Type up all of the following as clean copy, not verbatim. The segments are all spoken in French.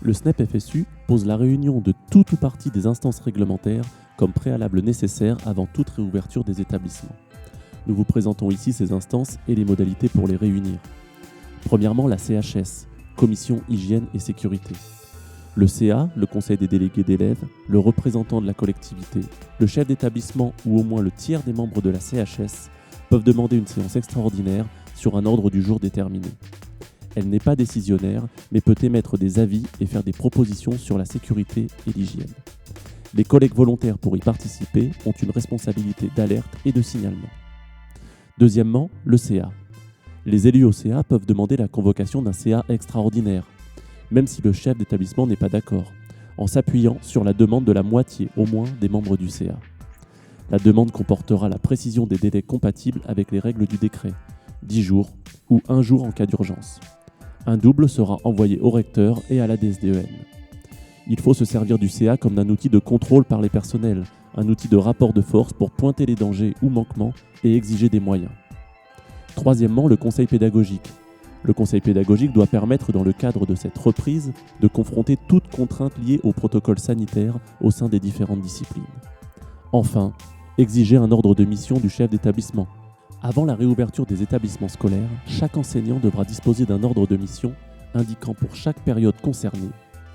Le SNEP-FSU pose la réunion de tout ou partie des instances réglementaires comme préalable nécessaire avant toute réouverture des établissements. Nous vous présentons ici ces instances et les modalités pour les réunir. Premièrement, la CHS, Commission Hygiène et Sécurité. Le CA, le Conseil des délégués d'élèves, le représentant de la collectivité, le chef d'établissement ou au moins le tiers des membres de la CHS peuvent demander une séance extraordinaire sur un ordre du jour déterminé. Elle n'est pas décisionnaire, mais peut émettre des avis et faire des propositions sur la sécurité et l'hygiène. Les collègues volontaires pour y participer ont une responsabilité d'alerte et de signalement. Deuxièmement, le CA. Les élus au CA peuvent demander la convocation d'un CA extraordinaire, même si le chef d'établissement n'est pas d'accord, en s'appuyant sur la demande de la moitié au moins des membres du CA. La demande comportera la précision des délais compatibles avec les règles du décret, 10 jours ou 1 jour en cas d'urgence. Un double sera envoyé au recteur et à la DSDEN. Il faut se servir du CA comme d'un outil de contrôle par les personnels, un outil de rapport de force pour pointer les dangers ou manquements et exiger des moyens. Troisièmement, le conseil pédagogique. Le conseil pédagogique doit permettre, dans le cadre de cette reprise, de confronter toute contrainte liée au protocole sanitaire au sein des différentes disciplines. Enfin, exiger un ordre de mission du chef d'établissement. Avant la réouverture des établissements scolaires, chaque enseignant devra disposer d'un ordre de mission indiquant pour chaque période concernée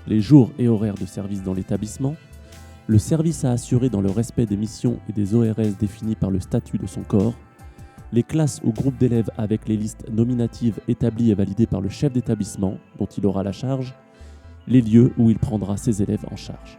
les jours et horaires de service dans l'établissement, le service à assurer dans le respect des missions et des ORS définies par le statut de son corps, les classes ou groupes d'élèves avec les listes nominatives établies et validées par le chef d'établissement dont il aura la charge, les lieux où il prendra ses élèves en charge.